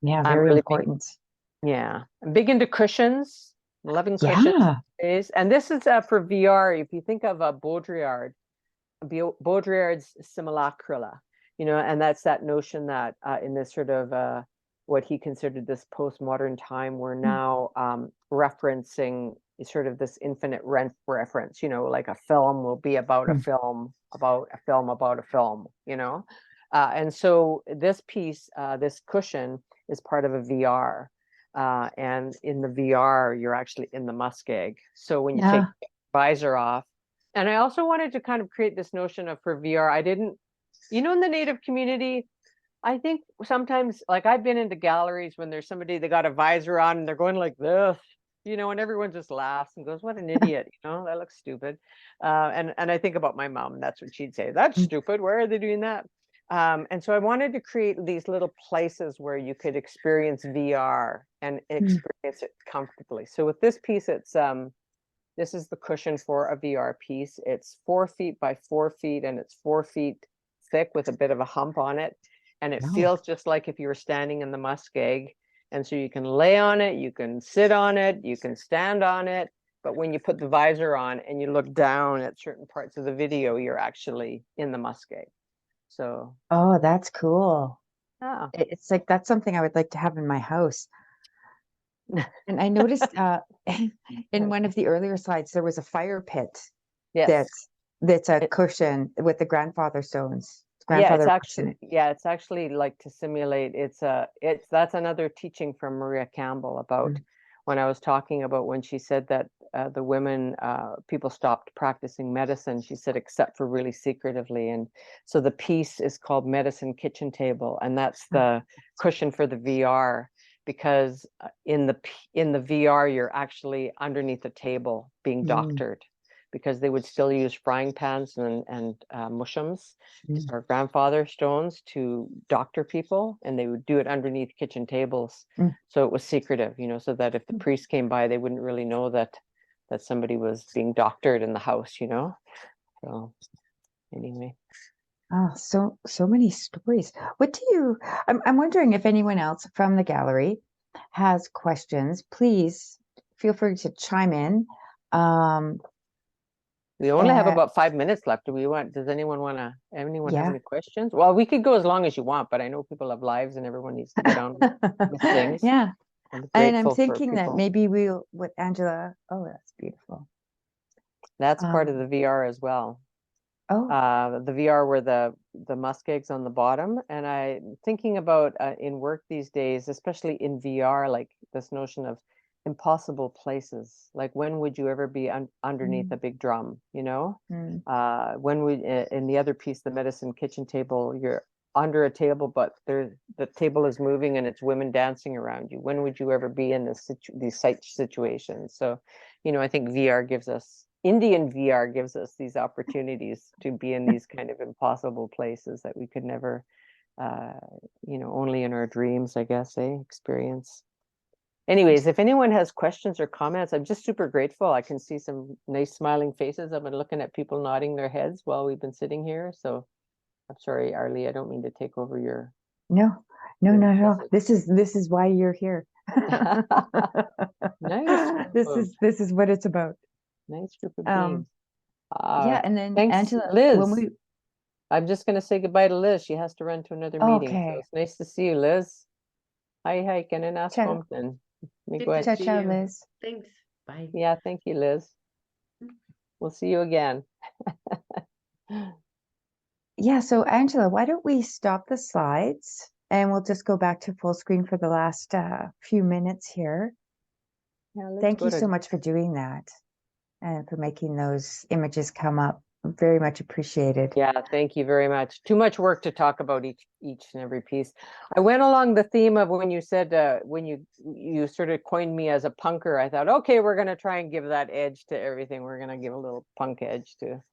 Yeah, I'm very really important. I'm big into cushions, loving cushions. Yeah. And this is for VR. If you think of a Baudrillard's simulacra, and that's that notion that in this sort of what he considered this postmodern time, we're now referencing sort of this infinite reference, like a film will be about a film, about a film, about a film, and so this piece, this cushion, is part of a VR. And in the VR, you're actually in the muskeg. So when you take the visor off, and I also wanted to kind of create this notion of, for VR, I didn't, in the Native community, I think sometimes, like, I've been into galleries when there's somebody, they got a visor on and they're going like this, and everyone just laughs and goes, what an idiot, that looks stupid. And I think about my mom, and that's what she'd say, that's stupid, why are they doing that? And so I wanted to create these little places where you could experience VR and experience it comfortably. So with this piece, this is the cushion for a VR piece. It's 4 feet by 4 feet, and it's 4 feet thick with a bit of a hump on it. And it feels just like if you were standing in the muskeg. And so you can lay on it, you can sit on it, you can stand on it. But when you put the visor on and you look down at certain parts of the video, you're actually in the muskeg. So. Oh, that's cool. Yeah. It's like, that's something I would like to have in my house. And I noticed in one of the earlier slides, there was a fire pit. Yes. That's a cushion with the grandfather stones. It's actually like to simulate. That's another teaching from Maria Campbell about when I was talking about when she said that the women, people stopped practicing medicine. She said, except for really secretively. And so the piece is called Medicine Kitchen Table, and that's the cushion for the VR. Because in the VR, you're actually underneath a table being doctored, because they would still use frying pans and mushums or grandfather stones to doctor people, and they would do it underneath kitchen tables. So it was secretive, so that if the priest came by, they wouldn't really know that somebody was being doctored in the house, So anyway. Oh, so many stories. I'm wondering if anyone else from the gallery has questions. Please feel free to chime in. We only have about 5 minutes left. Does anyone have any questions? Well, we could go as long as you want, but I know people have lives and everyone needs to get on with things. Yeah. And I'm thinking that maybe with Angela, oh, that's beautiful. That's part of the VR as well. The VR where the muskegs on the bottom. And I'm thinking about in work these days, especially in VR, like this notion of impossible places. Like, when would you ever be underneath a big drum, when we in the other piece, the Medicine Kitchen Table, you're under a table, but the table is moving and it's women dancing around you. When would you ever be in these situations? So I think Indian VR gives us these opportunities to be in these kind of impossible places that we could never only in our dreams, I guess, experience. Anyways, if anyone has questions or comments, I'm just super grateful. I can see some nice smiling faces. I've been looking at people nodding their heads while we've been sitting here. So I'm sorry, Arlie, I don't mean to take over your... No, No, your no, no. visit. This is why you're here. Nice. This is what it's about. Nice group of beings. Yeah, and then Thanks, Angela, when Liz. we I'm just going to say goodbye to Liz. She has to run to another meeting. So okay. it's nice to see you, Liz. Hi, can I ask Ciao. something? Let me Good go to ahead. Ciao, see ciao, you. Liz. Thanks. Bye. Yeah, thank you, Liz. We'll see you again. Yeah, so Angela, why don't we stop the slides and we'll just go back to full screen for the last few minutes here. Yeah, let's Thank go you to so much for doing that and for making those images come up. Very much appreciated. Yeah, thank you very much. Too much work to talk about each and every piece. I went along the theme of when you said when you sort of coined me as a punker. I thought, okay, we're going to try and give that edge to everything. We're going to give a little punk edge to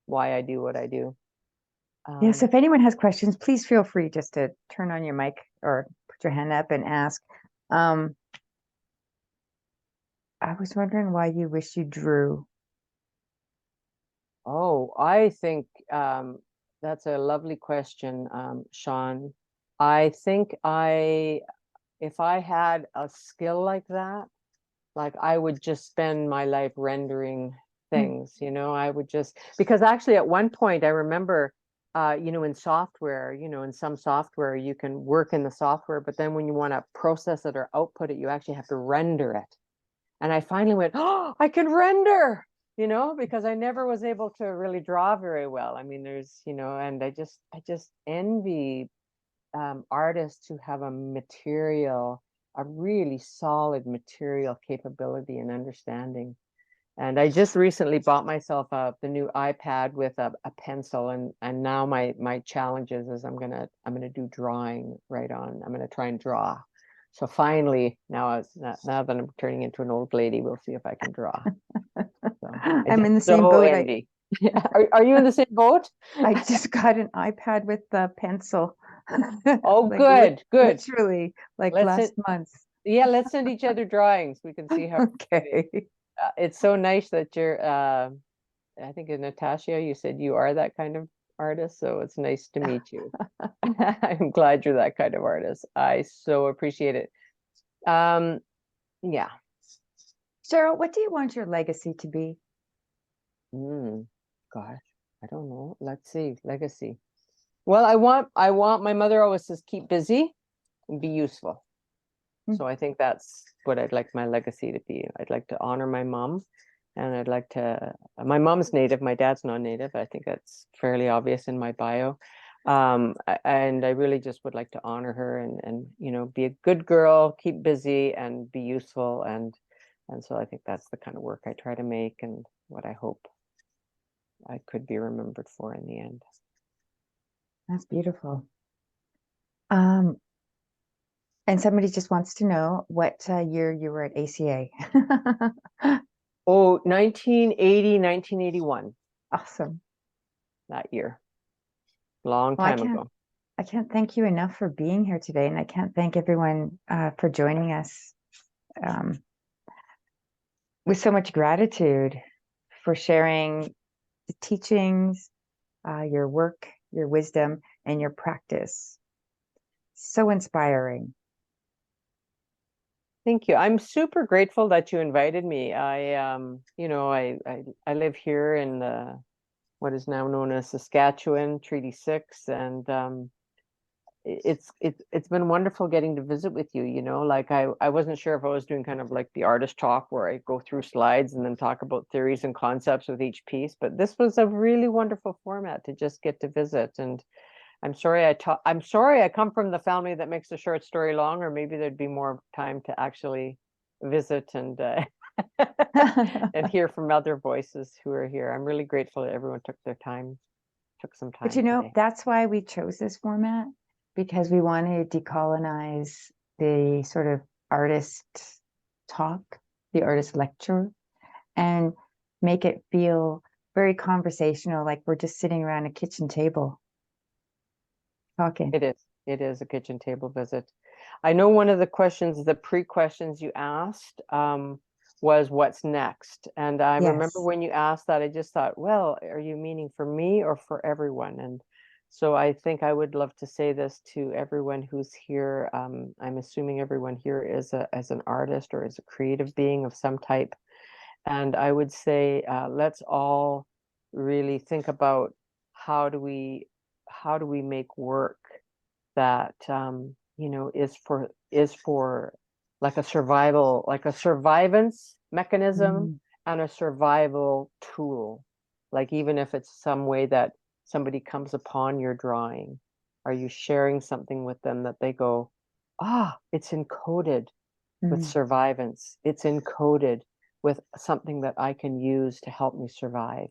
why I do what I do. Yes, if anyone has questions, please feel free just to turn on your mic or put your hand up and ask. I was wondering why you wish you drew. Oh, I think that's a lovely question, Sean. I think if I had a skill like that, like I would just spend my life rendering things, I would just, because actually at one point I remember, in software, in some software, you can work in the software, but then when you want to process it or output it, you actually have to render it. And I finally went, oh, I can render, because I never was able to really draw very well. I mean, there's, and I just envy artists who have a really solid material capability and understanding. And I just recently bought myself the new iPad with a pencil, and now my challenge is I'm gonna do drawing right on. I'm gonna try and draw. So finally, now that I'm turning into an old lady, we'll see if I can draw. So I'm in the same boat. envy. Are you in the same boat? I just got an iPad with the pencil. Oh, Like, good. Literally, like last month. Yeah, let's send each other drawings. We can see how. Okay. It's so nice that you're. I think Natasha, you said you are that kind of artist, so it's nice to meet you. I'm glad you're that kind of artist. I so appreciate it. Yeah. Cheryl, what do you want your legacy to be? Gosh, I don't know. Let's see. Legacy. Well, I want my mother always says keep busy and be useful. So I think that's what I'd like my legacy to be. I'd like to honor my mom, and I'd like to, my mom's native, my dad's non-native. I think that's fairly obvious in my bio. And I really just would like to honor her and be a good girl, keep busy and be useful. And so I think that's the kind of work I try to make and what I hope I could be remembered for in the end. That's beautiful. And somebody just wants to know what year you were at ACA. Oh, 1980, 1981. Awesome. That year. Long time ago. I can't thank you enough for being here today, and I can't thank everyone for joining us with so much gratitude for sharing the teachings, your work, your wisdom, and your practice. So inspiring. Thank you. I'm super grateful that you invited me. I live here in what is now known as Saskatchewan, Treaty 6, and it's been wonderful getting to visit with you. Like I wasn't sure if I was doing kind of like the artist talk where I go through slides and then talk about theories and concepts with each piece, but this was a really wonderful format to just get to visit. And I'm sorry I come from the family that makes a short story long, or maybe there'd be more time to actually visit and and hear from other voices who are here. I'm really grateful that everyone took some time But today. that's why we chose this format, because we want to decolonize the sort of artist talk, the artist lecture, and make it feel very conversational, like we're just sitting around a kitchen table talking. It is a kitchen table visit. I know one of the questions, the pre-questions you asked, was what's next. And I remember when you asked that, I just thought, well, are you meaning for me or for everyone? And So I think I would love to say this to everyone who's here. I'm assuming everyone here is as an artist or as a creative being of some type. And I would say, let's all really think about how do we make work that is for like a survivance mechanism and a survival tool. Like even if it's some way that somebody comes upon your drawing, are you sharing something with them that they go, it's encoded with survivance. It's encoded with something that I can use to help me survive,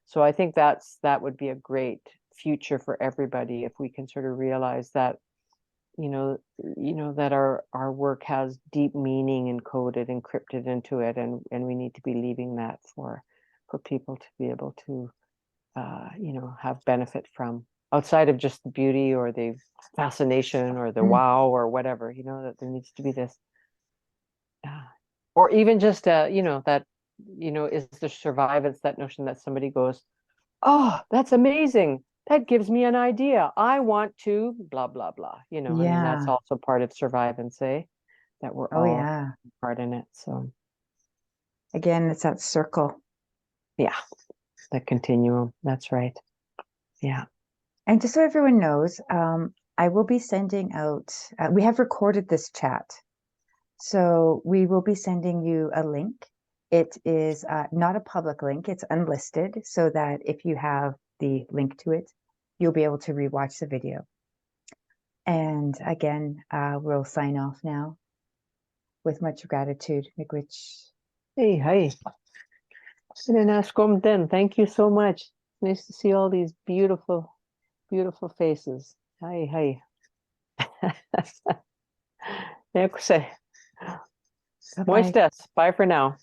So I think that would be a great future for everybody if we can sort of realize that, that our work has deep meaning encoded, encrypted into it, and we need to be leaving that for people to be able to, have benefit from outside of just the beauty or the fascination or the wow or whatever, that there needs to be this. Or even just that is the survivance, that notion that somebody goes, oh, that's amazing, that gives me an idea, I want to blah blah blah, I mean, that's also part of survivance, that we're all part in it. So again, it's that circle, the continuum. That's right. And just so everyone knows, I will be sending out, we have recorded this chat. So we will be sending you a link. It is not a public link, it's unlisted, so that if you have the link to it, you'll be able to rewatch the video. And again, we'll sign off now with much gratitude, Miigwech. Hey. Thank you so much. Nice to see all these beautiful, beautiful faces. Hi. Moistes. Bye for now.